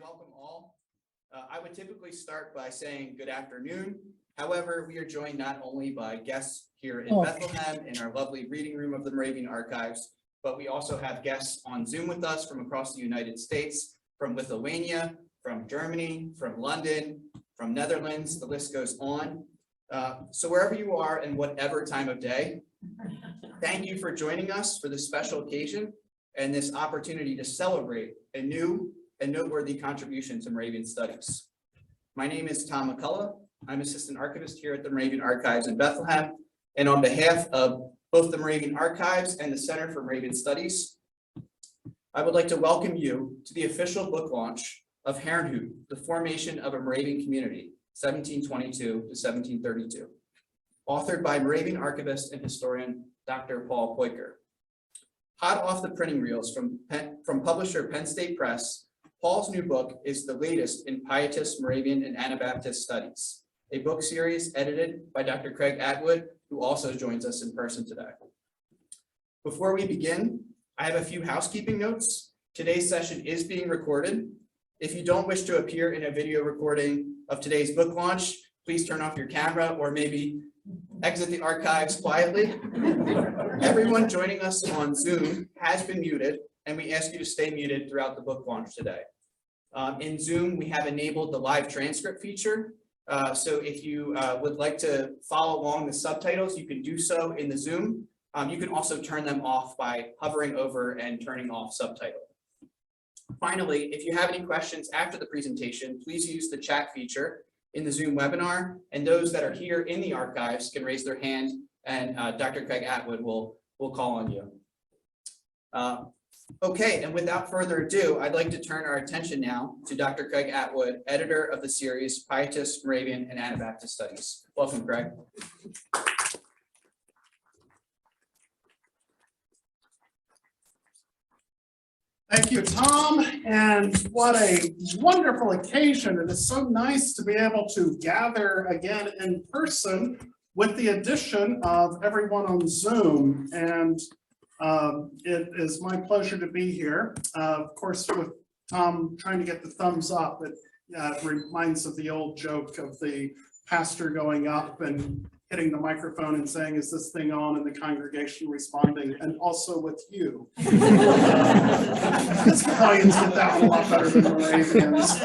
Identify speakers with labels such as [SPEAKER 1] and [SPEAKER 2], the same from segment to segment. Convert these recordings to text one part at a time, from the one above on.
[SPEAKER 1] welcome all. I would typically start by saying good afternoon. However, we are joined not only by guests here in Bethlehem in our lovely reading room of the Moravian Archives, but we also have guests on Zoom with us from across the United States, from Lithuania, from Germany, from London, from Netherlands, the list goes on. So wherever you are and whatever time of day, thank you for joining us for this special occasion and this opportunity to celebrate a new and noteworthy contribution to Moravian Studies. My name is Tom McCullough. I'm Assistant Archivist here at the Moravian Archives in Bethlehem. And on behalf of both the Moravian Archives and the Center for Moravian Studies, I would like to welcome you to the official book launch of Herrnhut, The Formation of a Moravian Community, 1722 to 1732, authored by Moravian archivist and historian Dr. Paul Peucker. Hot off the printing reels from publisher Penn State Press, Paul's new book is the latest in Pietist, Moravian, and Anabaptist studies, a book series edited by Dr. Craig Atwood, who also joins us in person today. Before we begin, I have a few housekeeping notes. Today's session is being recorded. If you don't wish to appear in a video recording of today's book launch, please turn off your camera or maybe exit the archives quietly. Everyone joining us on Zoom has been muted, and we ask you to stay muted throughout the book launch today. In Zoom, we have enabled the live transcript feature. So if you would like to follow along the subtitles, you can do so in the Zoom. You can also turn them off by hovering over and turning off subtitle. Finally, if you have any questions after the presentation, please use the chat feature in the Zoom webinar, and those that are here in the archives can raise their hand, and Dr. Craig Atwood will call on you. Okay, and without further ado, I'd like to turn our attention now to Dr. Craig Atwood, editor of the series Pietist, Moravian, and Anabaptist Studies. Welcome, Craig.
[SPEAKER 2] Thank you, Tom, and what a wonderful occasion. It is so nice to be able to gather again in person with the addition of everyone on Zoom, and it is my pleasure to be here. Of course, with Tom trying to get the thumbs up, it reminds of the old joke of the pastor going up and hitting the microphone and saying, "Is this thing on?" and the congregation responding, "And also with you." Episcopalians get that one a lot better than Moravians.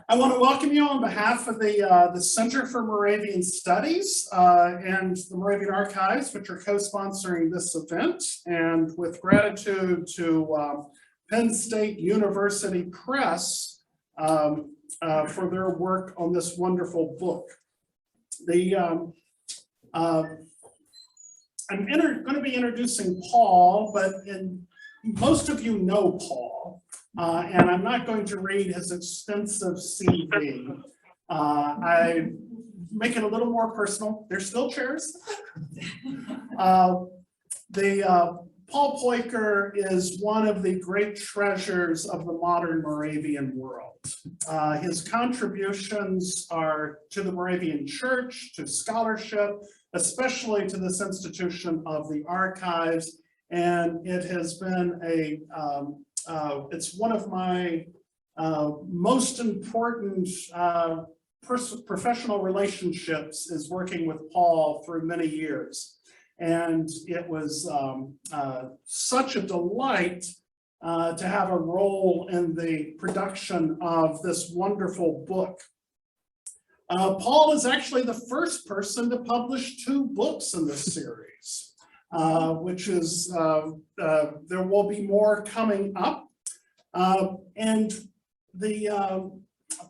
[SPEAKER 2] I want to welcome you on behalf of the Center for Moravian Studies and the Moravian Archives, which are co-sponsoring this event, and with gratitude to Penn State University Press for their work on this wonderful book. I'm going to be introducing Paul, but most of you know Paul, and I'm not going to read his extensive CV. I make it a little more personal. There's still chairs. Paul Peucker is one of the great treasures of the modern Moravian world. His contributions are to the Moravian Church, to scholarship, especially to this institution of the archives, and it has been it's one of my most important professional relationships is working with Paul through many years. And it was such a delight to have a role in the production of this wonderful book. Paul is actually the first person to publish 2 books in this series, which is, there will be more coming up. And the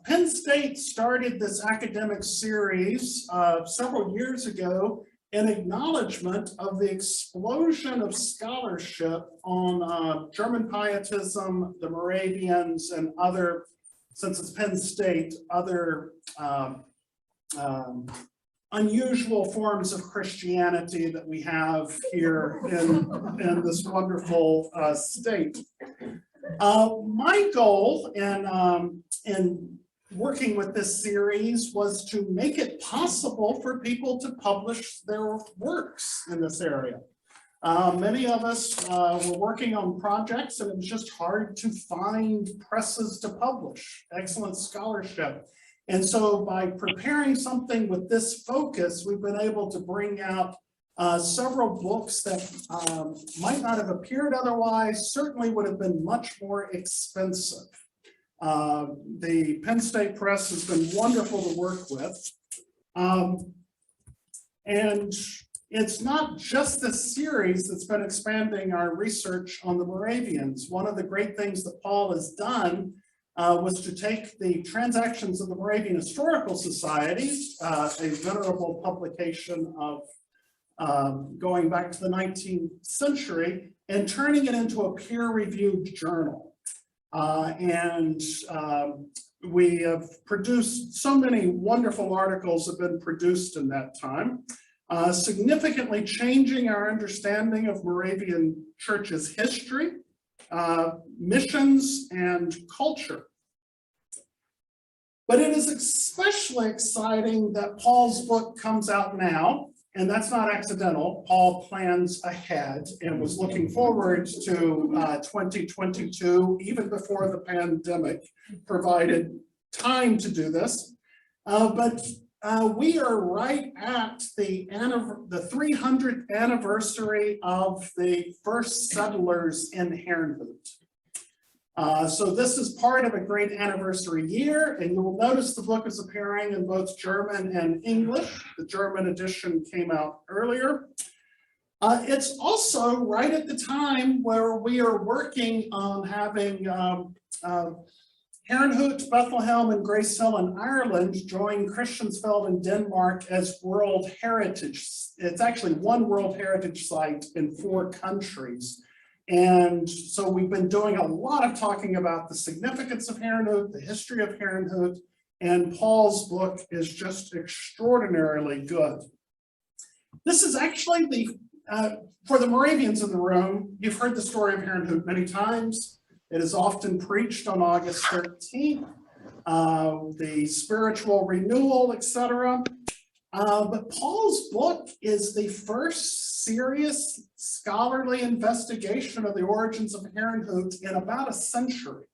[SPEAKER 2] Penn State started this academic series several years ago in acknowledgement of the explosion of scholarship on German Pietism, the Moravians, and other, since it's Penn State, other unusual forms of Christianity that we have here in this wonderful state. My goal in working with this series was to make it possible for people to publish their works in this area. Many of us were working on projects and it was just hard to find presses to publish, excellent scholarship. And so by preparing something with this focus, we've been able to bring out several books that might not have appeared otherwise, certainly would have been much more expensive. The Penn State Press has been wonderful to work with. And it's not just this series that's been expanding our research on the Moravians. One of the great things that Paul has done was to take the Transactions of the Moravian Historical Society, a venerable publication of going back to the 19th century, and turning it into a peer-reviewed journal. We have produced so many wonderful articles have been produced in that time, significantly changing our understanding of Moravian Church's history, missions, and culture. But it is especially exciting that Paul's book comes out now, and that's not accidental. Paul plans ahead and was looking forward to 2022, even before the pandemic provided time to do this. But we are right at the 300th anniversary of the first settlers in Herrnhut. So this is part of a great anniversary year, and you will notice the book is appearing in both German and English. The German edition came out earlier. It's also right at the time where we are working on having Herrnhut, Bethlehem, and Grace Hill in Ireland join Christiansfeld in Denmark as World Heritage. It's actually one World Heritage site in 4 countries. And so we've been doing a lot of talking about the significance of Herrnhut, the history of Herrnhut, and Paul's book is just extraordinarily good. This is actually for the Moravians in the room, you've heard the story of Herrnhut many times. It is often preached on August 13th, the spiritual renewal, etc. But Paul's book is the first serious scholarly investigation of the origins of Herrnhut in about a century.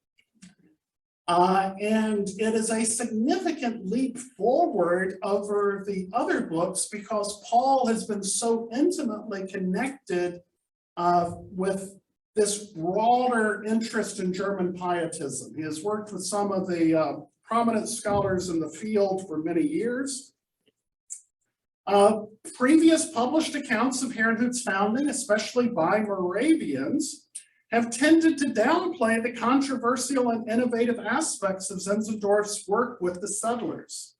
[SPEAKER 2] And it is a significant leap forward over the other books because Paul has been so intimately connected with this broader interest in German pietism. He has worked with some of the prominent scholars in the field for many years. Previous published accounts of Herrnhut's founding, especially by Moravians, have tended to downplay the controversial and innovative aspects of Senzadorf's work with the settlers.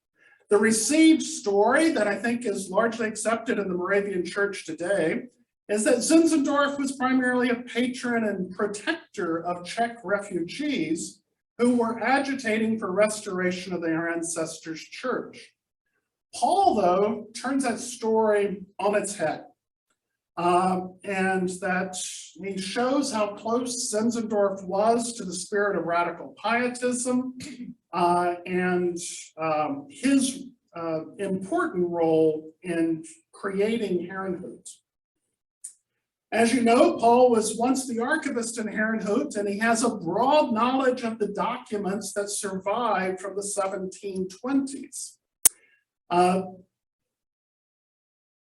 [SPEAKER 2] The received story that I think is largely accepted in the Moravian Church today is that Senzadorf was primarily a patron and protector of Czech refugees who were agitating for restoration of their ancestors' church. Paul, though, turns that story on its head, and that he shows how close Senzadorf was to the spirit of radical pietism and his important role in creating Herrnhut. As you know, Paul was once the archivist in Herrnhut, and he has a broad knowledge of the documents that survived from the 1720s.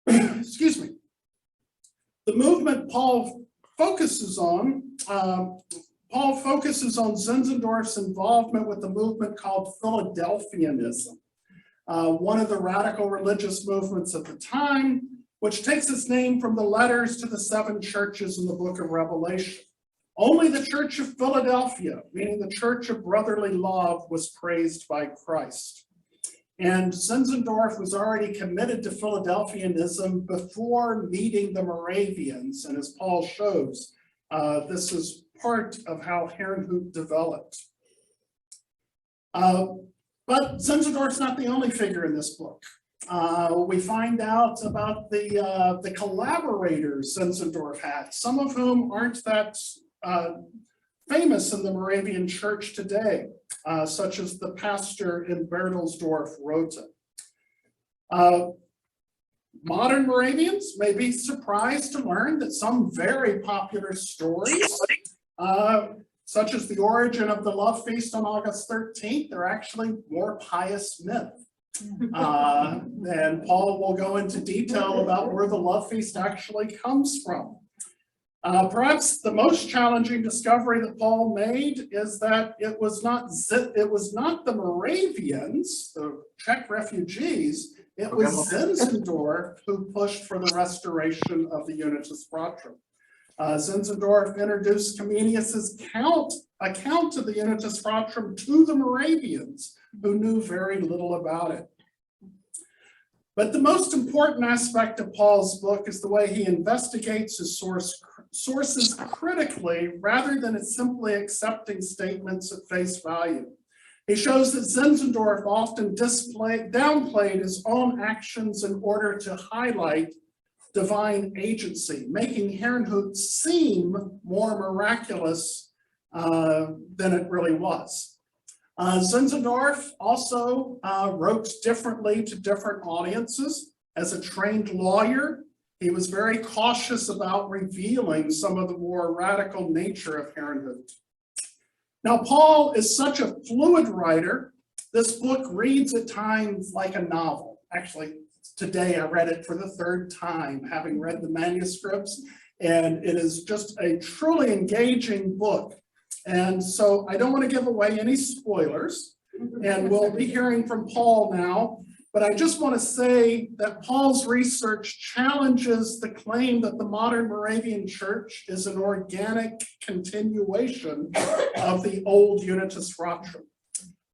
[SPEAKER 2] Excuse me. The movement Paul focuses on Senzadorf's involvement with the movement called Philadelphianism, one of the radical religious movements of the time, which takes its name from the letters to the 7 churches in the book of Revelation. Only the Church of Philadelphia, meaning the Church of Brotherly Love, was praised by Christ. And Senzadorf was already committed to Philadelphianism before meeting the Moravians. And as Paul shows, this is part of how Herrnhut developed. But Senzadorf's not the only figure in this book. We find out about the collaborators Senzadorf had, some of whom aren't that famous in the Moravian Church today, such as the pastor in Bertelsdorf, Rothe. Modern Moravians may be surprised to learn that some very popular stories, such as the origin of the love feast on August 13th, are actually more pious myth. And Paul will go into detail about where the love feast actually comes from. Perhaps the most challenging discovery that Paul made is that it was not the Moravians, the Czech refugees, it was Senzadora who pushed for the restoration of the Unitas Fratrum. Senzadora introduced Comenius's account of the Unitas Fratrum to the Moravians, who knew very little about it. But the most important aspect of Paul's book is the way he investigates his sources critically rather than simply accepting statements at face value. He shows that Senzadora often downplayed his own actions in order to highlight divine agency, making Herrnhut seem more miraculous than it really was. Senzadora also wrote differently to different audiences. As a trained lawyer, he was very cautious about revealing some of the more radical nature of Herrnhut. Now, Paul is such a fluid writer, this book reads at times like a novel. Actually, today I read it for the third time, having read the manuscripts, and it is just a truly engaging book. And so I don't want to give away any spoilers, and we'll be hearing from Paul now, but I just want to say that Paul's research challenges the claim that the modern Moravian Church is an organic continuation of the old Unitas Fratrum.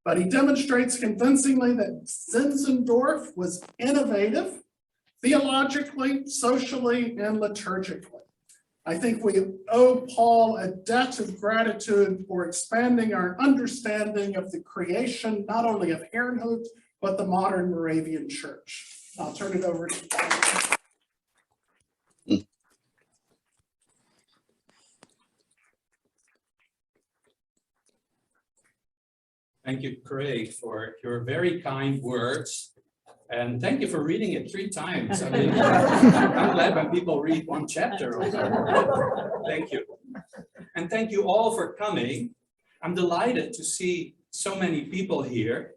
[SPEAKER 2] But he demonstrates convincingly that Senzadora was innovative, theologically, socially, and liturgically. I think we owe Paul a debt of gratitude for expanding our understanding of the creation, not only of Herrnhut, but the modern Moravian Church. I'll turn it over to Paul.
[SPEAKER 3] Thank you, Craig, for your very kind words. And thank you for reading it 3 times. I mean, I'm glad when people read 1 chapter. Thank you. And thank you all for coming. I'm delighted to see so many people here.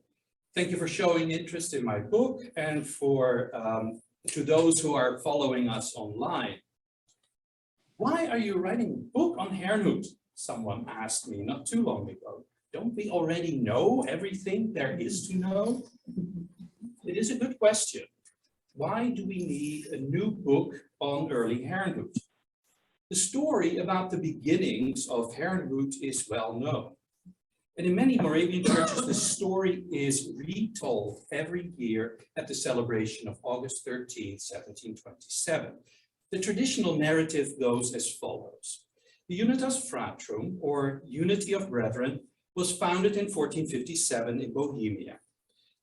[SPEAKER 3] Thank you for showing interest in my book, and for to those who are following us online. Why are you writing a book on Herrnhut? Someone asked me not too long ago. Don't we already know everything there is to know? It is a good question. Why do we need a new book on early Herrnhut? The story about the beginnings of Herrnhut is well known. And in many Moravian churches, the story is retold every year at the celebration of August 13, 1727. The traditional narrative goes as follows. The Unitas Fratrum, or Unity of Brethren, was founded in 1457 in Bohemia.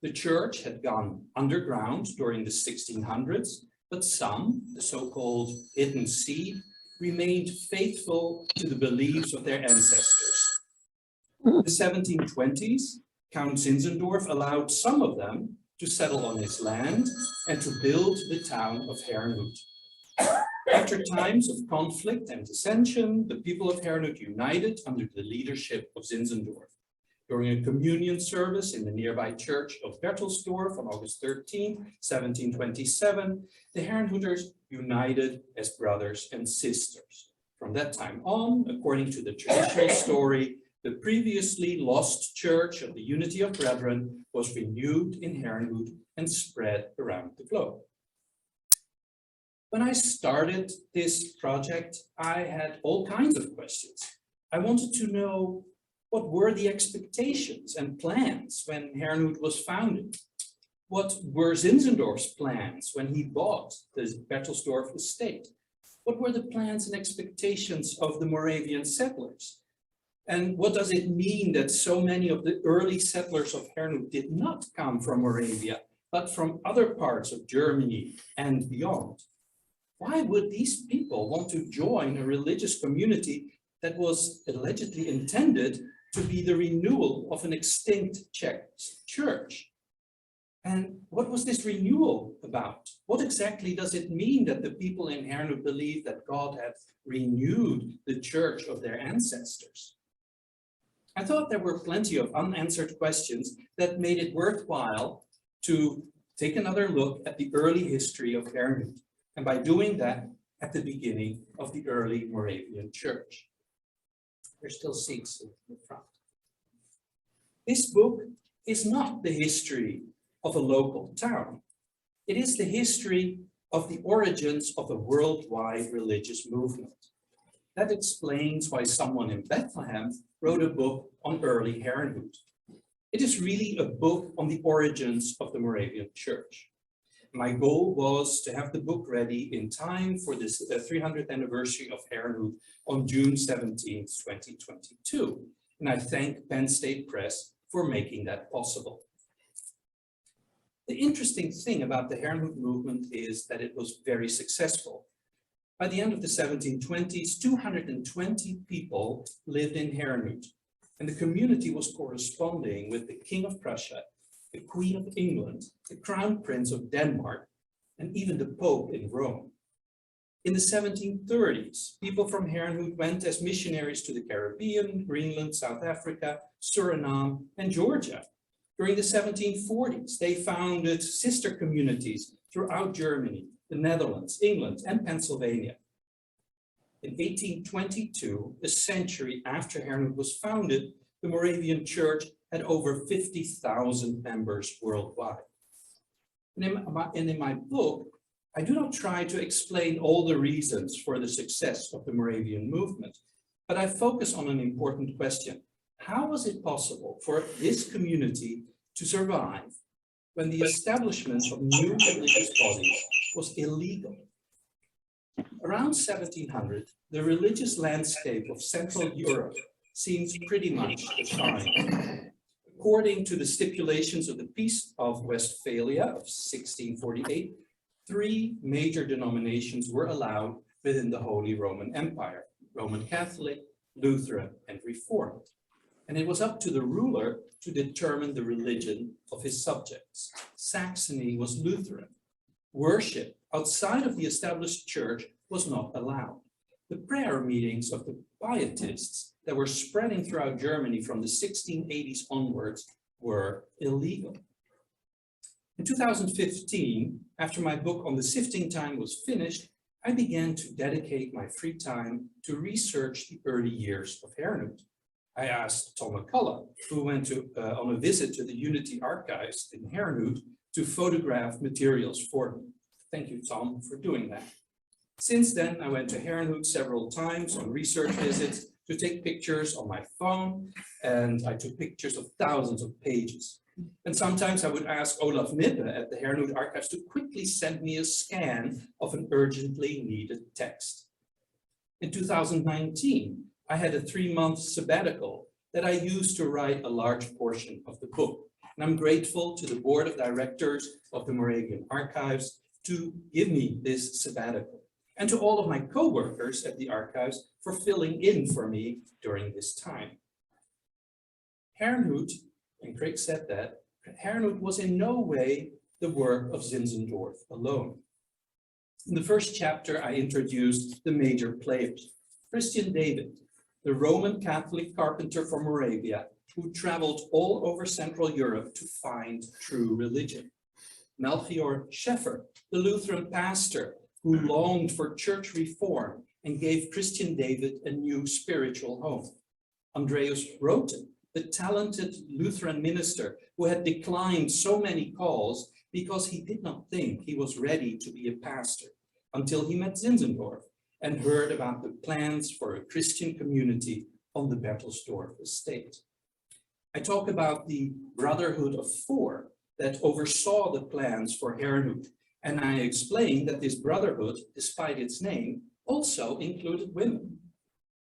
[SPEAKER 3] The church had gone underground during the 1600s, but some, the so-called hidden seed, remained faithful to the beliefs of their ancestors. In the 1720s, Count Zinzendorf allowed some of them to settle on his land and to build the town of Herrnhut. After times of conflict and dissension, the people of Herrnhut united under the leadership of Zinzendorf. During a communion service in the nearby church of Bertelsdorf on August 13, 1727, the Herrnhuters united as brothers and sisters. From that time on, according to the traditional story, the previously lost church of the Unity of Brethren was renewed in Herrnhut and spread around the globe. When I started this project, I had all kinds of questions. I wanted to know, what were the expectations and plans when Herrnhut was founded? What were Zinzendorf's plans when he bought the Bertelsdorf estate? What were the plans and expectations of the Moravian settlers? And what does it mean that so many of the early settlers of Herrnhut did not come from Moravia, but from other parts of Germany and beyond? Why would these people want to join a religious community that was allegedly intended to be the renewal of an extinct Czech church? And what was this renewal about? What exactly does it mean that the people in Herrnhut believed that God had renewed the church of their ancestors? I thought there were plenty of unanswered questions that made it worthwhile to take another look at the early history of Herrnhut, and by doing that, at the beginning of the early Moravian Church. There's still seats in the front. This book is not the history of a local town. It is the history of the origins of a worldwide religious movement. That explains why someone in Bethlehem wrote a book on early Herrnhut. It is really a book on the origins of the Moravian Church. My goal was to have the book ready in time for this 300th anniversary of Herrnhut on June 17, 2022. And I thank Penn State Press for making that possible. The interesting thing about the Herrnhut movement is that it was very successful. By the end of the 1720s, 220 people lived in Herrnhut, and the community was corresponding with the King of Prussia, the Queen of England, the Crown Prince of Denmark, and even the Pope in Rome. In the 1730s, people from Herrnhut went as missionaries to the Caribbean, Greenland, South Africa, Suriname, and Georgia. During the 1740s, they founded sister communities throughout Germany, the Netherlands, England, and Pennsylvania. In 1822, a century after Herrnhut was founded, the Moravian Church had over 50,000 members worldwide. And in my book, I do not try to explain all the reasons for the success of the Moravian movement, but I focus on an important question. How was it possible for this community to survive when the establishment of new religious bodies was illegal? Around 1700, the religious landscape of Central Europe seems pretty much defined. According to the stipulations of the Peace of Westphalia of 1648, 3 major denominations were allowed within the Holy Roman Empire: Roman Catholic, Lutheran, and Reformed. And it was up to the ruler to determine the religion of his subjects. Saxony was Lutheran. Worship outside of the established church was not allowed. The prayer meetings of the pietists that were spreading throughout Germany from the 1680s onwards were illegal. In 2015, after my book on the sifting time was finished, I began to dedicate my free time to research the early years of Herrnhut. I asked Tom McCullough, who went on a visit to the Unity Archives in Herrnhut, to photograph materials for me. Thank you, Tom, for doing that. Since then, I went to Herrnhut several times on research visits to take pictures on my phone, and I took pictures of thousands of pages. And sometimes I would ask Olaf Nippe at the Herrnhut Archives to quickly send me a scan of an urgently needed text. In 2019, I had a 3-month sabbatical that I used to write a large portion of the book. And I'm grateful to the board of directors of the Moravian Archives to give me this sabbatical, and to all of my co-workers at the archives for filling in for me during this time. Herrnhut, and Craig said that, Herrnhut was in no way the work of Senzadora alone. In the first chapter, I introduced the major players. Christian David, the Roman Catholic carpenter from Moravia, who traveled all over Central Europe to find true religion. Melchior Scheffer, the Lutheran pastor, who longed for church reform and gave Christian David a new spiritual home. Andreas Roten, the talented Lutheran minister who had declined so many calls because he did not think he was ready to be a pastor, until he met Zinzendorf and heard about the plans for a Christian community on the Bertelsdorf estate. I talk about the Brotherhood of Four that oversaw the plans for Herrnhut, and I explain that this brotherhood, despite its name, also included women.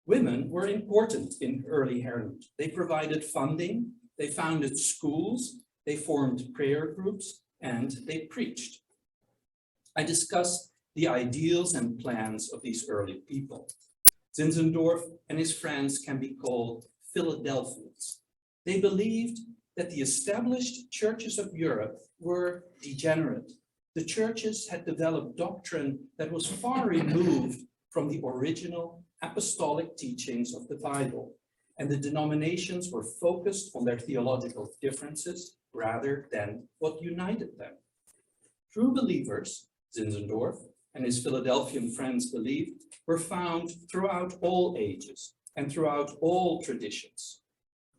[SPEAKER 3] Women were important in early Herrnhut. They provided funding, they founded schools, they formed prayer groups, and they preached. I discuss the ideals and plans of these early people. Zinzendorf and his friends can be called Philadelphians. They believed that the established churches of Europe were degenerate. The churches had developed doctrine that was far removed from the original apostolic teachings of the Bible, and the denominations were focused on their theological differences rather than what united them. True believers, Zinzendorf and his Philadelphian friends believed, were found throughout all ages and throughout all traditions.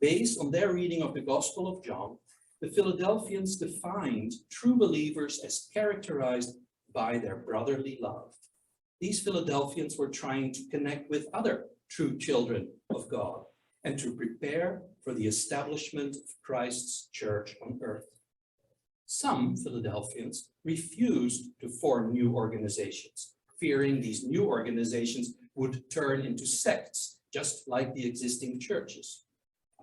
[SPEAKER 3] Based on their reading of the Gospel of John, the Philadelphians defined true believers as characterized by their brotherly love. These Philadelphians were trying to connect with other true children of God and to prepare for the establishment of Christ's church on earth. Some Philadelphians refused to form new organizations, fearing these new organizations would turn into sects, just like the existing churches.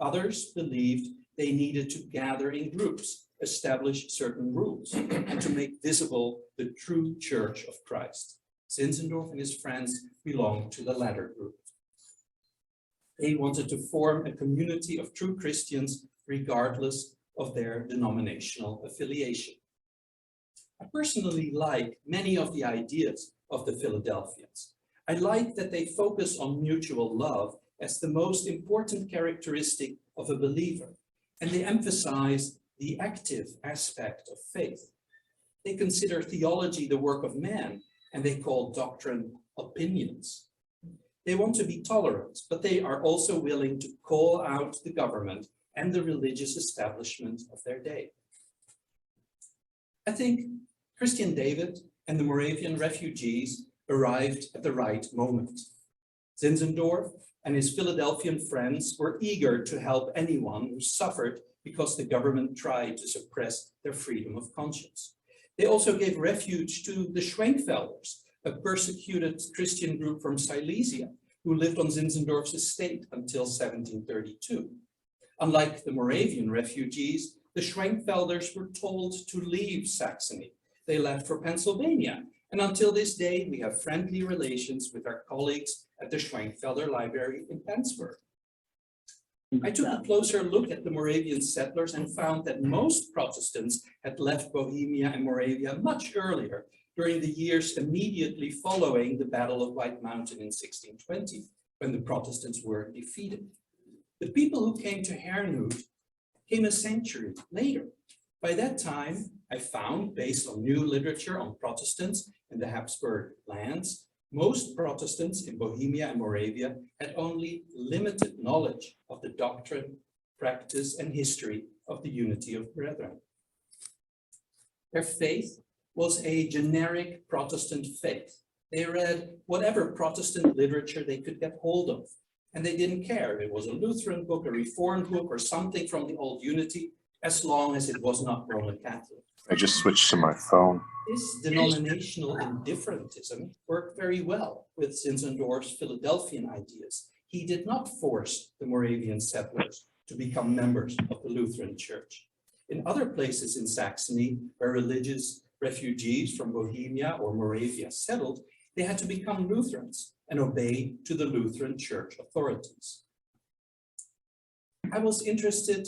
[SPEAKER 3] Others believed they needed to gather in groups, establish certain rules, and to make visible the true church of Christ. Zinzendorf and his friends belonged to the latter group. They wanted to form a community of true Christians regardless of their denominational affiliation. I personally like many of the ideas of the Philadelphians. I like that they focus on mutual love as the most important characteristic of a believer, and they emphasize the active aspect of faith. They consider theology the work of man, and they call doctrine opinions. They want to be tolerant, but they are also willing to call out the government and the religious establishment of their day. I think Christian David and the Moravian refugees arrived at the right moment. Zinzendorf and his Philadelphian friends were eager to help anyone who suffered because the government tried to suppress their freedom of conscience. They also gave refuge to the Schwenkfelders, a persecuted Christian group from Silesia who lived on Zinzendorf's estate until 1732. Unlike the Moravian refugees, the Schwenkfelders were told to leave Saxony. They left for Pennsylvania, and until this day, we have friendly relations with our colleagues at the Schwenkfelder Library in Pennsburg. I took a closer look at the Moravian settlers and found that most Protestants had left Bohemia and Moravia much earlier, during the years immediately following the Battle of White Mountain in 1620, when the Protestants were defeated. The people who came to Herrnhut came a century later. By that time, I found, based on new literature on Protestants in the Habsburg lands, most Protestants in Bohemia and Moravia had only limited knowledge of the doctrine, practice, and history of the unity of brethren. Their faith was a generic Protestant faith. They read whatever Protestant literature they could get hold of, and they didn't care if it was a Lutheran book, a Reformed book, or something from the old unity, as long as it was not Roman Catholic.
[SPEAKER 4] I just switched to my phone.
[SPEAKER 3] This denominational indifferentism worked very well with Zinzendorf's Philadelphian ideas. He did not force the Moravian settlers to become members of the Lutheran Church. In other places in Saxony, where religious refugees from Bohemia or Moravia settled, they had to become Lutherans and obey to the Lutheran Church authorities. I was interested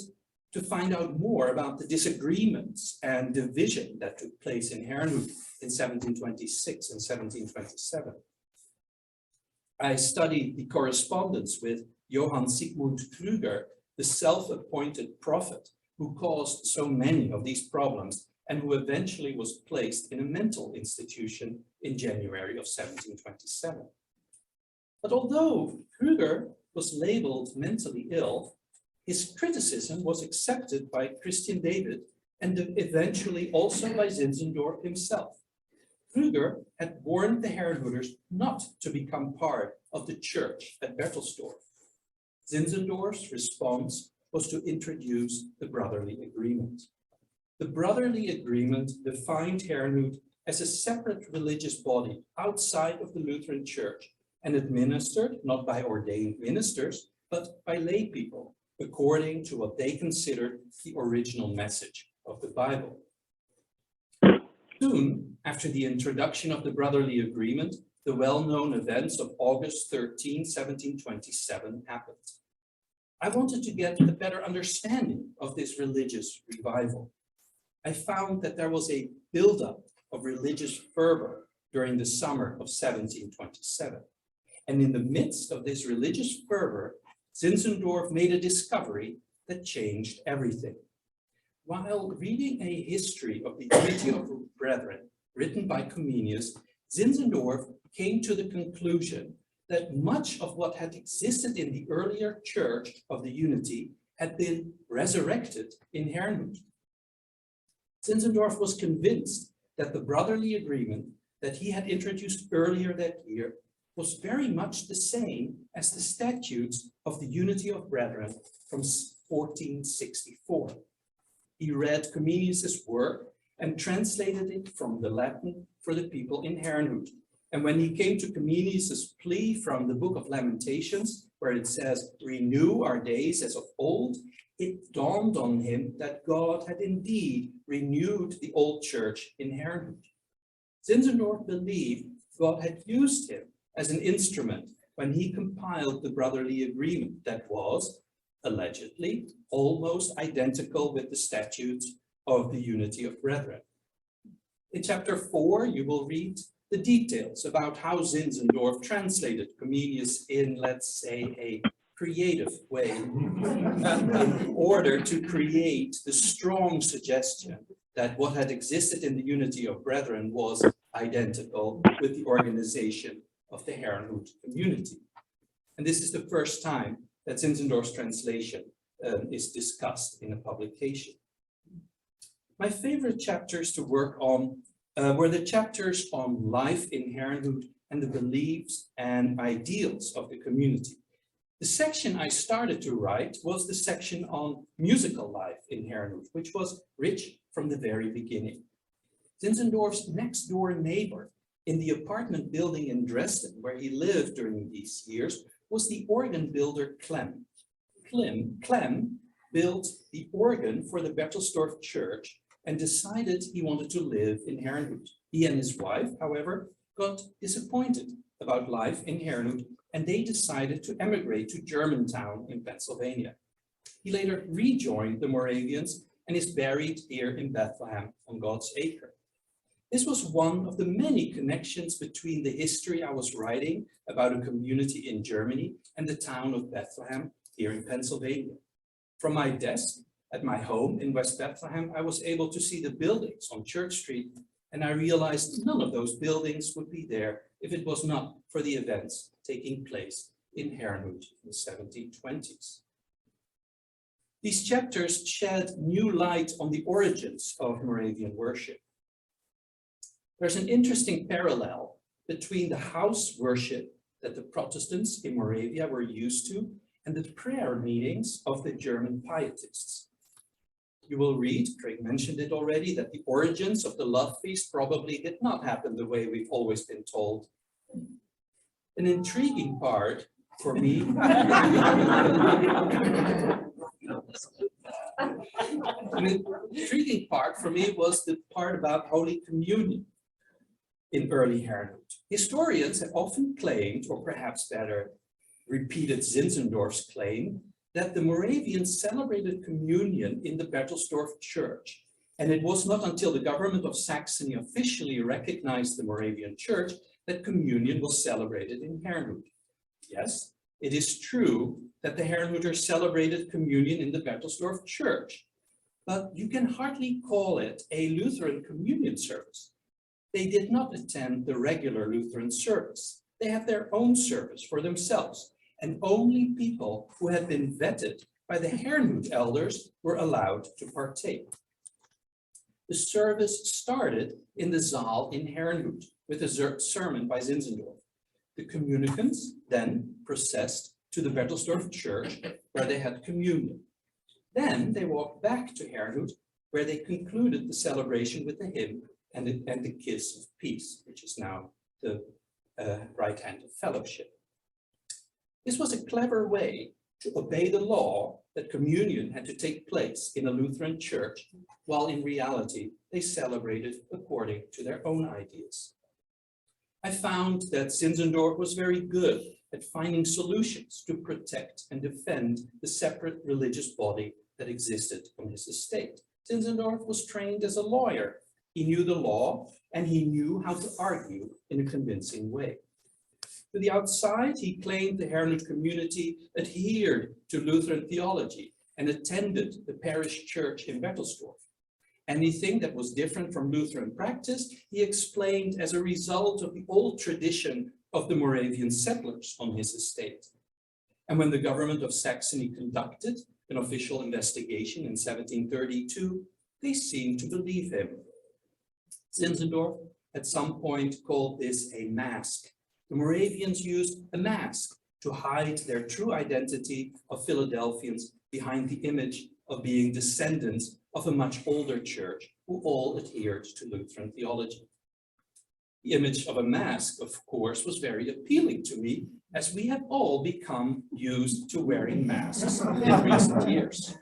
[SPEAKER 3] to find out more about the disagreements and division that took place in Herrnhut in 1726 and 1727. I studied the correspondence with Johann Sigmund Krüger, the self-appointed prophet who caused so many of these problems and who eventually was placed in a mental institution in January of 1727. But although Krüger was labeled mentally ill, his criticism was accepted by Christian David and eventually also by Zinzendorf himself. Krüger had warned the Herrnhuters not to become part of the church at Berthelsdorf. Zinzendorf's response was to introduce the brotherly agreement. The brotherly agreement defined Herrnhut as a separate religious body outside of the Lutheran Church and administered not by ordained ministers, but by lay people, according to what they considered the original message of the Bible. Soon after the introduction of the brotherly agreement, the well-known events of August 13, 1727 happened. I wanted to get a better understanding of this religious revival. I found that there was a buildup of religious fervor during the summer of 1727. And in the midst of this religious fervor, Zinzendorf made a discovery that changed everything. While reading a history of the unity of brethren written by Comenius, Zinzendorf came to the conclusion that much of what had existed in the earlier Church of the Unity had been resurrected in Herrnhut. Zinzendorf was convinced that the brotherly agreement that he had introduced earlier that year was very much the same as the statutes of the Unity of Brethren from 1464. He read Comenius's work and translated it from the Latin for the people in Herrnhut. And when he came to Comenius's plea from the Book of Lamentations, where it says, "Renew our days as of old," it dawned on him that God had indeed renewed the old church in Herrnhut. Zinzendorf believed God had used him as an instrument when he compiled the brotherly agreement that was, allegedly, almost identical with the statutes of the Unity of Brethren. In chapter 4, you will read the details about how Zinzendorf translated Comenius in, let's say, a creative way in order to create the strong suggestion that what had existed in the Unity of Brethren was identical with the organization of the Herrnhut community. And this is the first time that Zinzendorf's translation is discussed in a publication. My favorite chapters to work on were the chapters on life in Herrnhut and the beliefs and ideals of the community. The section I started to write was the section on musical life in Herrnhut, which was rich from the very beginning. Zinzendorf's next door neighbor in the apartment building in Dresden, where he lived during these years, was the organ builder Clem. Clem built the organ for the Bertelsdorf Church and decided he wanted to live in Herrnhut. He and his wife, however, got disappointed about life in Herrnhut, and they decided to emigrate to Germantown in Pennsylvania. He later rejoined the Moravians and is buried here in Bethlehem on God's acre. This was one of the many connections between the history I was writing about a community in Germany and the town of Bethlehem here in Pennsylvania. From my desk at my home in West Bethlehem, I was able to see the buildings on Church Street, and I realized none of those buildings would be there if it was not for the events taking place in Herrnhut in the 1720s. These chapters shed new light on the origins of Moravian worship. There's an interesting parallel between the house worship that the Protestants in Moravia were used to and the prayer meetings of the German pietists. You will read, Craig mentioned it already, that the origins of the love feast probably did not happen the way we've always been told. An intriguing part for me was the part about Holy Communion in early Herrnhut. Historians have often claimed, or perhaps better, repeated Zinzendorf's claim, that the Moravians celebrated communion in the Bertelsdorf Church. And it was not until the government of Saxony officially recognized the Moravian Church that communion was celebrated in Herrnhut. Yes, it is true that the Herrnhuters celebrated communion in the Bertelsdorf Church, but you can hardly call it a Lutheran communion service. They did not attend the regular Lutheran service. They had their own service for themselves, and only people who had been vetted by the Herrnhut elders were allowed to partake. The service started in the Saal in Herrnhut with a sermon by Zinzendorf. The communicants then processed to the Bertelsdorf Church, where they had communion. Then they walked back to Herrnhut, where they concluded the celebration with the hymn and the kiss of peace, which is now the right hand of fellowship. This was a clever way to obey the law that communion had to take place in a Lutheran church, while in reality they celebrated according to their own ideas. I found that Zinzendorf was very good at finding solutions to protect and defend the separate religious body that existed on his estate. Senzadora was trained as a lawyer. He knew the law and he knew how to argue in a convincing way. To the outside, he claimed the Herrnhut community adhered to Lutheran theology and attended the parish church in Bertelsdorf. Anything that was different from Lutheran practice, he explained as a result of the old tradition of the Moravian settlers on his estate. And when the government of Saxony conducted an official investigation in 1732, they seemed to believe him. Senzadora at some point called this a mask. The Moravians used a mask to hide their true identity of Philadelphians behind the image of being descendants of a much older church who all adhered to Lutheran theology. The image of a mask, of course, was very appealing to me, as we have all become used to wearing masks in recent years.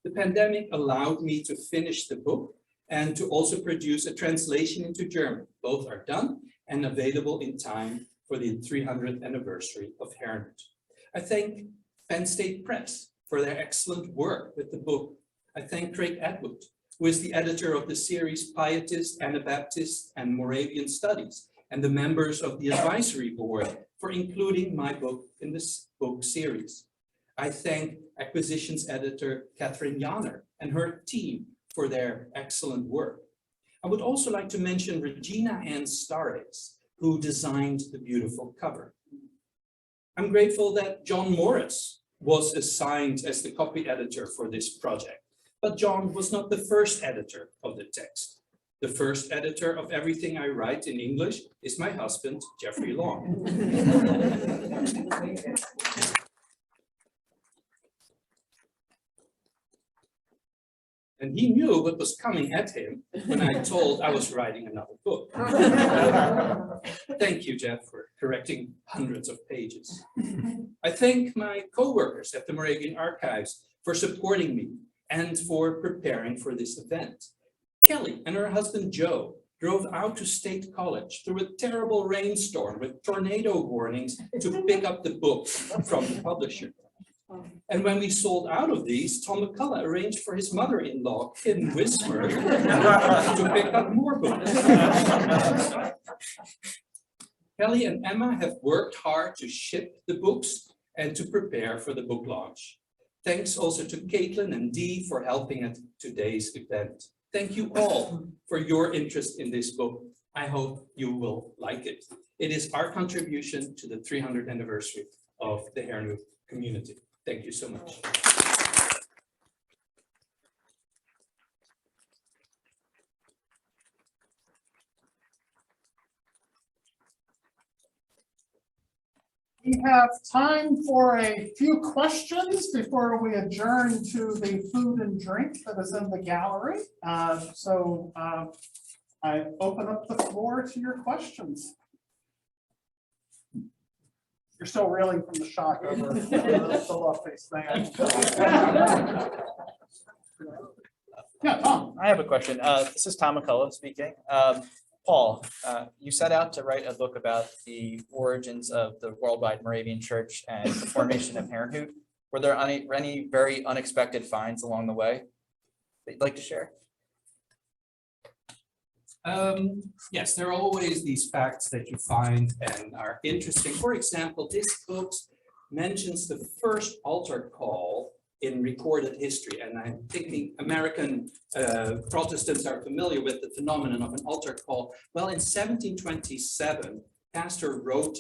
[SPEAKER 3] The pandemic allowed me to finish the book and to also produce a translation into German. Both are done and available in time for the 300th anniversary of Herrnhut. I thank Penn State Press for their excellent work with the book. I thank Craig Atwood, who is the editor of the series Pietist, Anabaptist, and Moravian Studies, and the members of the advisory board for including my book in this book series. I thank acquisitions editor Catherine Janner and her team for their excellent work. I would also like to mention Regina Ann Starres, who designed the beautiful cover. I'm grateful that John Morris was assigned as the copy editor for this project, but John was not the first editor of the text. The first editor of everything I write in English is my husband, Jeffrey Long. And he knew what was coming at him when I told I was writing another book. Thank you, Jeff, for correcting hundreds of pages. I thank my co-workers at the Moravian Archives for supporting me and for preparing for this event. Kelly and her husband Joe drove out to State College through a terrible rainstorm with tornado warnings to pick up the book from the publisher. And when we sold out of these, Tom McCullough arranged for his mother-in-law, Kim Wismer, to pick up more books. Kelly and Emma have worked hard to ship the books and to prepare for the book launch. Thanks also to Caitlin and Dee for helping at today's event. Thank you all for your interest in this book. I hope you will like it. It is our contribution to the 300th anniversary of the Herrnhut community. Thank you so much.
[SPEAKER 2] We have time for a few questions before we adjourn to the food and drink that is in the gallery. I open up the floor to your questions. You're still reeling from the shock over the love face thing. Yeah, Tom.
[SPEAKER 5] I have a question. This is Tom McCullough speaking. Paul, you set out to write a book about the origins of the worldwide Moravian Church and the formation of Herrnhut. Were there any very unexpected finds along the way that you'd like to share?
[SPEAKER 3] Yes, there are always these facts that you find and are interesting. For example, this book mentions the first altar call in recorded history, and I think the American Protestants are familiar with the phenomenon of an altar call. Well, in 1727, Pastor Rote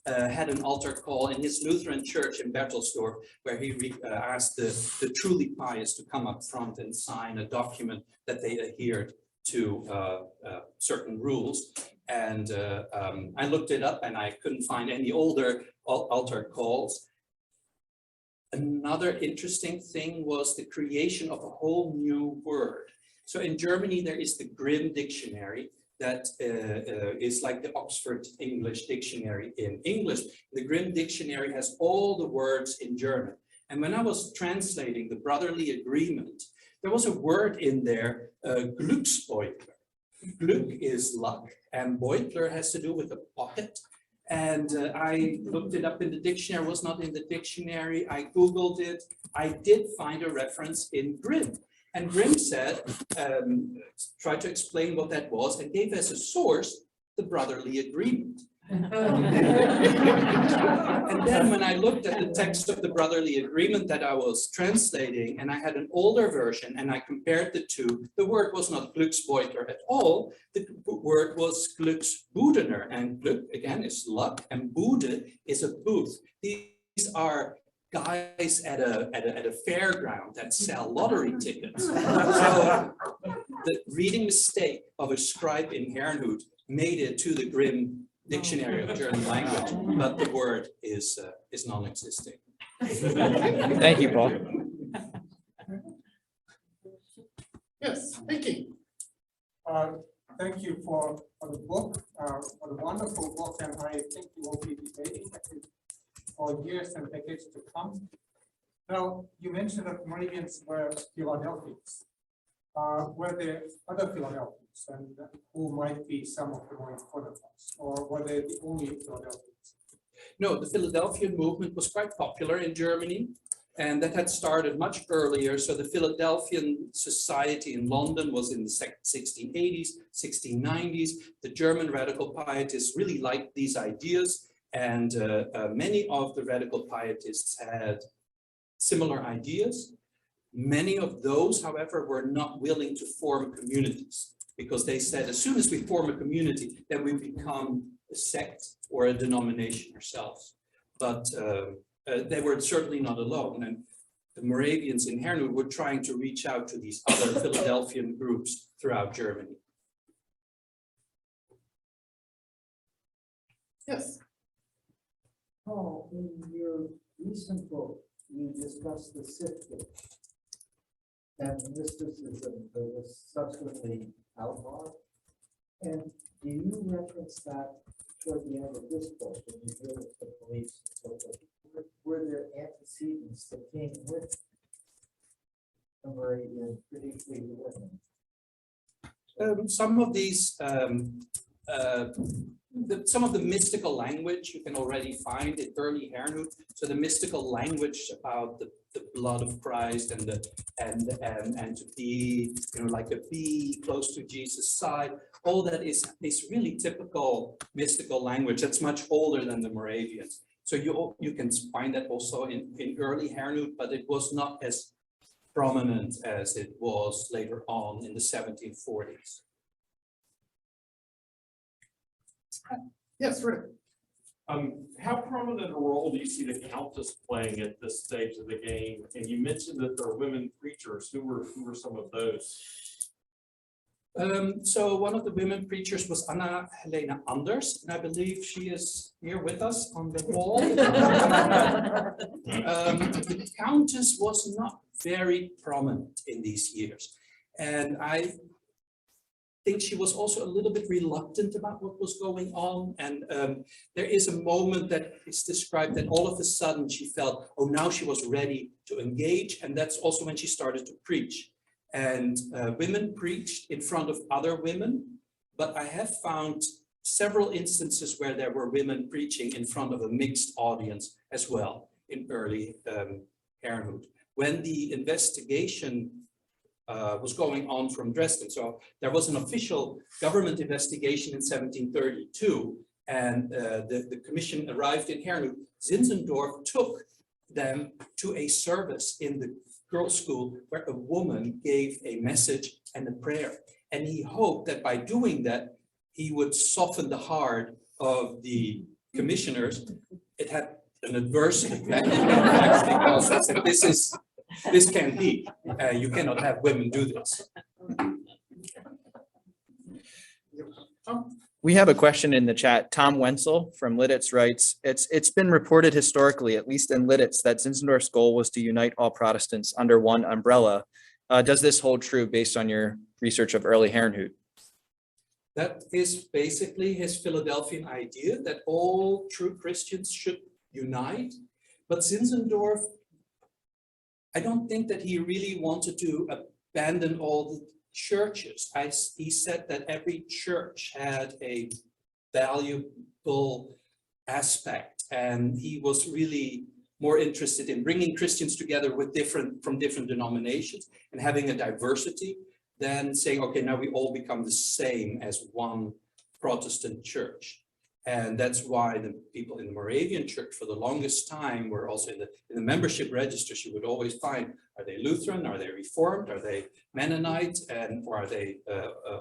[SPEAKER 3] had an altar call in his Lutheran church in Bertelsdorf, where he asked the truly pious to come up front and sign a document that they adhered to certain rules. And I looked it up and I couldn't find any older altar calls. Another interesting thing was the creation of a whole new word. So in Germany, there is the Grimm dictionary that is like the Oxford English dictionary in English. The Grimm dictionary has all the words in German. And when I was translating the brotherly agreement, there was a word in there, Glücksbeutler. Glück is luck, and Beutler has to do with a pocket. And I looked it up in the dictionary, it was not in the dictionary. I Googled it. I did find a reference in Grimm. And Grimm said, tried to explain what that was and gave as a source the brotherly agreement. And then when I looked at the text of the brotherly agreement that I was translating, and I had an older version and I compared the two, the word was not Glücksbeutel at all. The word was Glücksbudener, and Glück again is luck and Bude is a booth. These are guys at a fairground that sell lottery tickets. So the reading mistake of a scribe in Herrnhut made it to the Grimm Dictionary of German language, but the word is non-existing.
[SPEAKER 5] Thank you, Paul.
[SPEAKER 2] Yes, Vicky.
[SPEAKER 6] Thank you for the book, for the wonderful book, and I think you will be debating it for years and decades to come. Now, you mentioned that Moravians were Philadelphians. Were there other Philadelphians, and who might be some of the more important ones, or were they the only Philadelphians?
[SPEAKER 3] No, the Philadelphian movement was quite popular in Germany, and that had started much earlier. So the Philadelphian Society in London was in the 1680s, 1690s. The German radical pietists really liked these ideas, and many of the radical pietists had similar ideas. Many of those, however, were not willing to form communities, because they said, as soon as we form a community, then we become a sect or a denomination ourselves. But they were certainly not alone. And the Moravians in Herrnhut were trying to reach out to these other Philadelphian groups throughout Germany.
[SPEAKER 2] Yes.
[SPEAKER 7] Paul, in your recent book, you discussed the sifting and mysticism that was subsequently outlawed. And do you reference that toward the end of this book when you deal with the police and so forth? Were there antecedents that came with the Moravian, particularly the women?
[SPEAKER 3] Some of these, some of the mystical language you can already find in early Herrnhut. So the mystical language about the blood of Christ and to be, like a bee close to Jesus' side, all that is really typical mystical language that's much older than the Moravians. So you can find that also in early Herrnhut, but it was not as prominent as it was later on in the 1740s.
[SPEAKER 2] Yes, Rick.
[SPEAKER 8] How prominent a role do you see the Countess playing at this stage of the game? And you mentioned that there are women preachers. Who were some of those?
[SPEAKER 3] So one of the women preachers was Helena Anders, and I believe she is here with us on the wall. The Countess was not very prominent in these years, and I think she was also a little bit reluctant about what was going on. And there is a moment that is described that all of a sudden she felt, oh, now she was ready to engage. And that's also when she started to preach. And women preached in front of other women, but I have found several instances where there were women preaching in front of a mixed audience as well in early Herrnhut. When the investigation was going on from Dresden. So there was an official government investigation in 1732, and the commission arrived in Herrnhut. Zinzendorf took them to a service in the girls' school where a woman gave a message and a prayer. And he hoped that by doing that, he would soften the heart of the commissioners. It had an adverse effect because they said, this can't be. You cannot have women do this.
[SPEAKER 5] We have a question in the chat. Tom Wenzel from Lidditz writes, it's been reported historically, at least in Lidditz, that Zinzendorf's goal was to unite all Protestants under one umbrella. Does this hold true based on your research of early Herrnhut?
[SPEAKER 3] That is basically his Philadelphian idea that all true Christians should unite. But Zinzendorf, I don't think that he really wanted to abandon all the churches. He said that every church had a valuable aspect. And he was really more interested in bringing Christians together with from different denominations and having a diversity than saying, okay, now we all become the same as one Protestant church. And that's why the people in the Moravian Church for the longest time were also in the membership registers. You would always find, are they Lutheran? Are they Reformed? Are they Mennonite? Or are they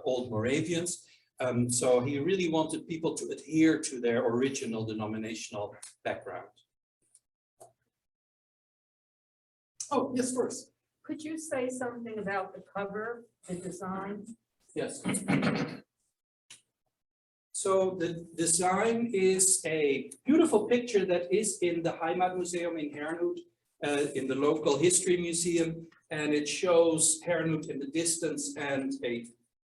[SPEAKER 3] Old Moravians? So he really wanted people to adhere to their original denominational background.
[SPEAKER 2] Oh, yes, first.
[SPEAKER 9] Could you say something about the cover, the design?
[SPEAKER 3] Yes. So the design is a beautiful picture that is in the Heimat Museum in Herrnhut, in the local history museum, and it shows Herrnhut in the distance and a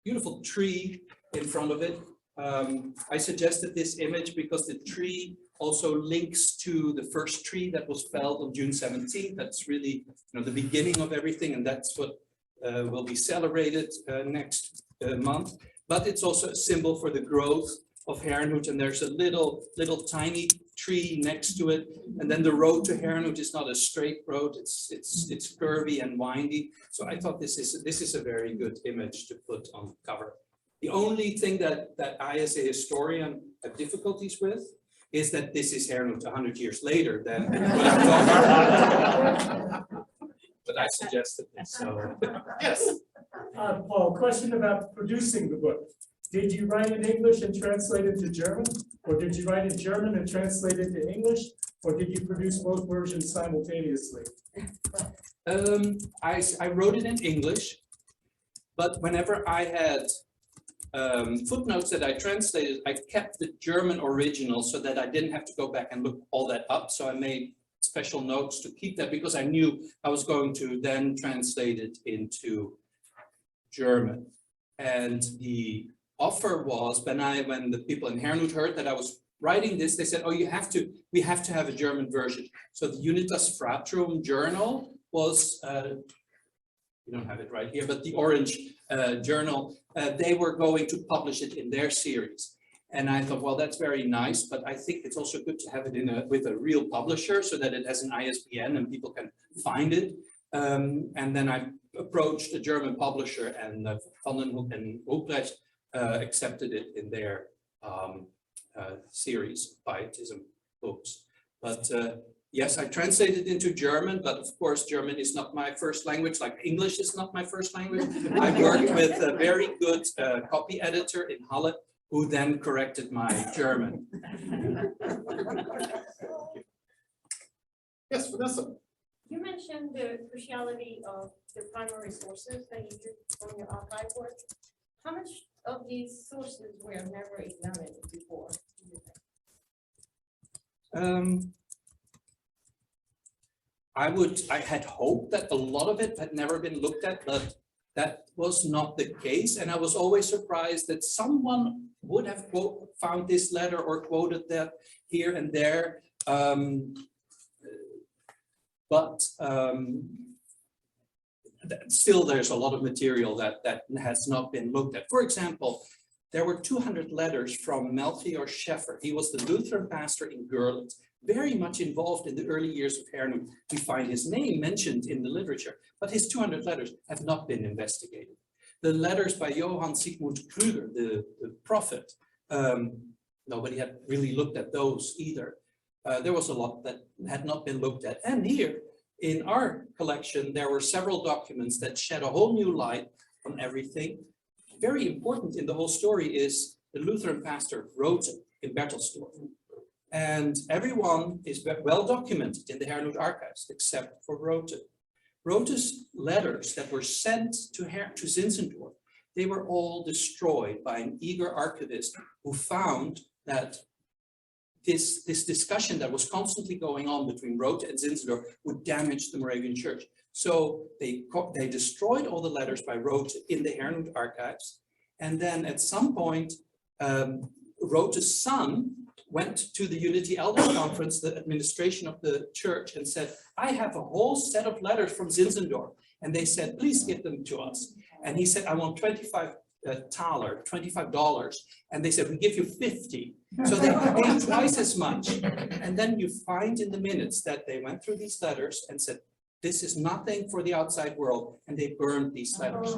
[SPEAKER 3] beautiful tree in front of it. I suggested this image because the tree also links to the first tree that was felled on June 17th. That's really, the beginning of everything, and that's what will be celebrated next month. But it's also a symbol for the growth of Herrnhut, and there's a little tiny tree next to it. And then the road to Herrnhut is not a straight road; it's curvy and windy. So I thought this is a very good image to put on the cover. The only thing that I, as a historian, have difficulties with is that this is Herrnhut 100 years later than what I'm talking about. But I suggested this. So
[SPEAKER 2] Yes.
[SPEAKER 10] Paul, question about producing the book. Did you write in English and translate it to German? Or did you write in German and translate it to English? Or did you produce both versions simultaneously?
[SPEAKER 3] I wrote it in English, but whenever I had footnotes that I translated, I kept the German original so that I didn't have to go back and look all that up. So I made special notes to keep that because I knew I was going to then translate it into German. And the offer was when the people in Herrnhut heard that I was writing this, they said, oh, we have to have a German version. So the Unitas Fratrum journal was, we don't have it right here, but the Orange journal, they were going to publish it in their series. And I thought, well, that's very nice, but I think it's also good to have it with a real publisher so that it has an ISBN and people can find it. And then I approached a German publisher, and Van den Hoek and Ruprecht accepted it in their series, Pietism books. But yes, I translated into German, but of course, German is not my first language, like English is not my first language. I worked with a very good copy editor in Halle, who then corrected my German.
[SPEAKER 2] Yes, Vanessa.
[SPEAKER 9] You mentioned the cruciality of the primary sources that you use from your archive work. How much of these sources were never examined before?
[SPEAKER 3] I had hoped that a lot of it had never been looked at, but that was not the case. And I was always surprised that someone would have found this letter or quoted that here and there. But still, there's a lot of material that has not been looked at. For example, there were 200 letters from Melchior Scheffer. He was the Lutheran pastor in Görlitz, very much involved in the early years of Herrnhut. We find his name mentioned in the literature, but his 200 letters have not been investigated. The letters by Johann Sigmund Krüger, the prophet, nobody had really looked at those either. There was a lot that had not been looked at. And here in our collection, there were several documents that shed a whole new light on everything. Very important in the whole story is the Lutheran pastor Rothe in Bertelsdorf. And everyone is well documented in the Herrnhut archives, except for Rothe. Rothe's letters that were sent to Senzadora, they were all destroyed by an eager archivist who found that this discussion that was constantly going on between Rothe and Senzadora would damage the Moravian Church. So they destroyed all the letters by Rothe in the Herrnhut archives. And then at some point, Rothe's son went to the Unity Elders Conference, the administration of the church, and said, I have a whole set of letters from Senzadora. And they said, please give them to us. And he said, I want 25 thaler, $25. And they said, we give you 50. So they paid twice as much. And then you find in the minutes that they went through these letters and said, this is nothing for the outside world, and they burned these letters.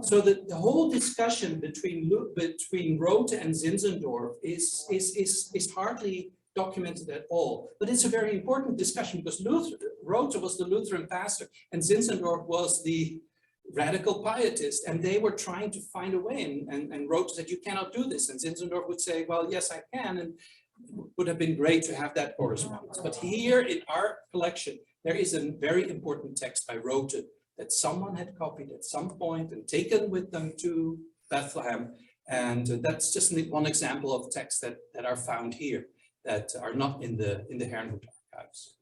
[SPEAKER 3] So the whole discussion between Rothe and Zinzendorf is hardly documented at all. But it's a very important discussion because Rothe was the Lutheran pastor and Zinzendorf was the radical pietist, and they were trying to find a way. And Rothe said, you cannot do this. And Zinzendorf would say, well, yes, I can. And it would have been great to have that correspondence. But here in our collection, there is a very important text by Rothe that someone had copied at some point and taken with them to Bethlehem. And that's just one example of texts that are found here that are not in the Herrnhut archives.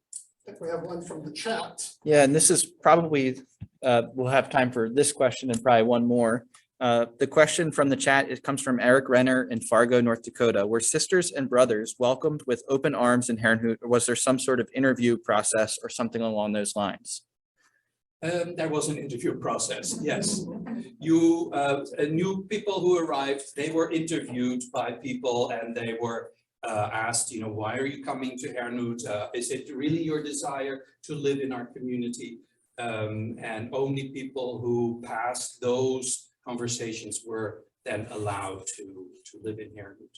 [SPEAKER 2] I think we have one from the chat.
[SPEAKER 5] Yeah, and this is probably, we'll have time for this question and probably one more. The question from the chat, it comes from Eric Renner in Fargo, North Dakota. Were sisters and brothers welcomed with open arms in Herrnhut, or was there some sort of interview process or something along those lines?
[SPEAKER 3] There was an interview process, yes. New people who arrived, they were interviewed by people and they were asked, why are you coming to Herrnhut? Is it really your desire to live in our community? And only people who passed those conversations were then allowed to live in Herrnhut.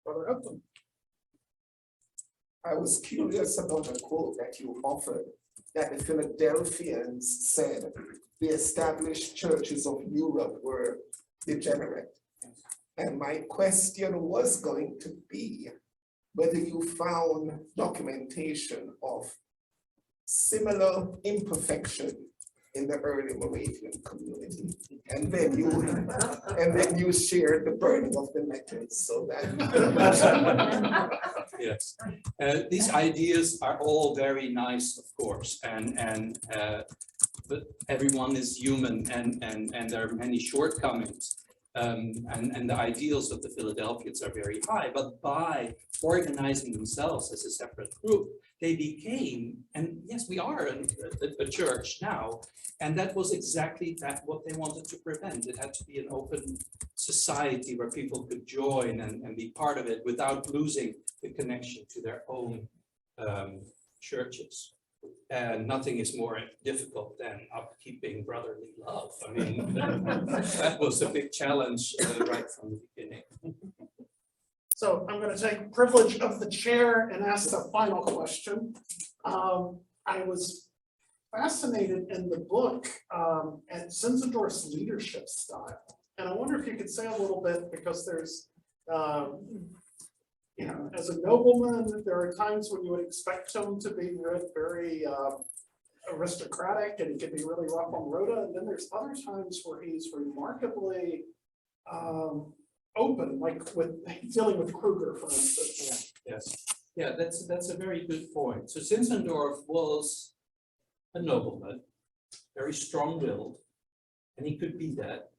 [SPEAKER 2] Brother Upton.
[SPEAKER 11] I was curious about a quote that you offered, that the Philadelphians said the established churches of Europe were degenerate. And my question was going to be whether you found documentation of similar imperfection in the early Moravian community, and then you shared the burden of the letters, so that.
[SPEAKER 3] Yes, these ideas are all very nice, of course, but everyone is human, and there are many shortcomings. And the ideals of the Philadelphians are very high, but by organizing themselves as a separate group, they became, and yes, we are a church now, and that was exactly what they wanted to prevent. It had to be an open society where people could join and be part of it without losing the connection to their own churches. And nothing is more difficult than upkeeping brotherly love. I mean, that was a big challenge right from the beginning.
[SPEAKER 2] So I'm going to take privilege of the chair and ask the final question. I was fascinated in the book at Senzador's leadership style. And I wonder if you could say a little bit, because there's, as a nobleman, there are times when you would expect him to be very aristocratic and he can be really rough on Rhoda. And then there's other times where he's remarkably open, like with dealing with Kruger, for instance.
[SPEAKER 3] Yes, yeah, that's a very good point. So Zinzendorf was a nobleman, very strong-willed, and he could be that,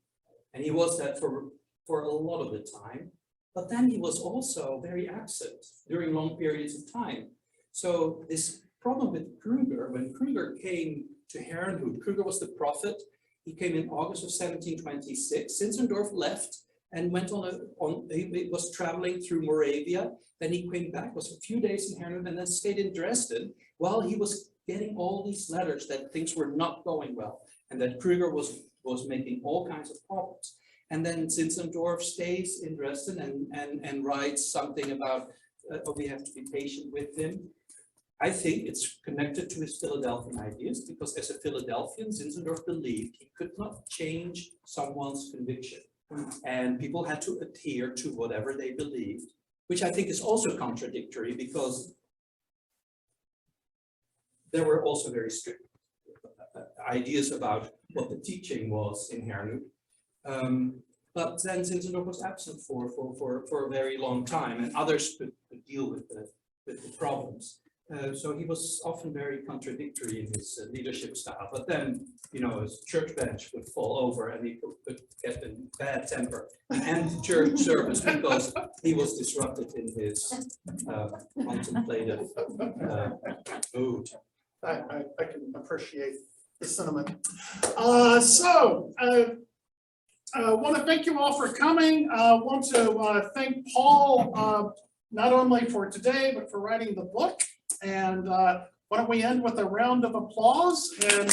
[SPEAKER 3] and he was that for a lot of the time. But then he was also very absent during long periods of time. So this problem with Kruger, when Kruger came to Herrnhut, Kruger was the prophet. He came in August of 1726. Zinzendorf left and went he was traveling through Moravia. Then he came back, was a few days in Herrnhut, and then stayed in Dresden while he was getting all these letters that things were not going well and that Kruger was making all kinds of problems. And then Zinzendorf stays in Dresden and writes something about we have to be patient with him. I think it's connected to his Philadelphian ideas, because as a Philadelphian, Zinzendorf believed he could not change someone's conviction. And people had to adhere to whatever they believed, which I think is also contradictory, because there were also very strict ideas about what the teaching was in Herrnhut. But then Zinzendorf was absent for a very long time, and others could deal with the problems. So he was often very contradictory in his leadership style. But then, his church bench would fall over and he could get a bad temper and church service because he was disrupted in his contemplative mood.
[SPEAKER 2] I can appreciate the cinnamon. I want to thank you all for coming. I want to thank Paul, not only for today, but for writing the book. And why don't we end with a round of applause and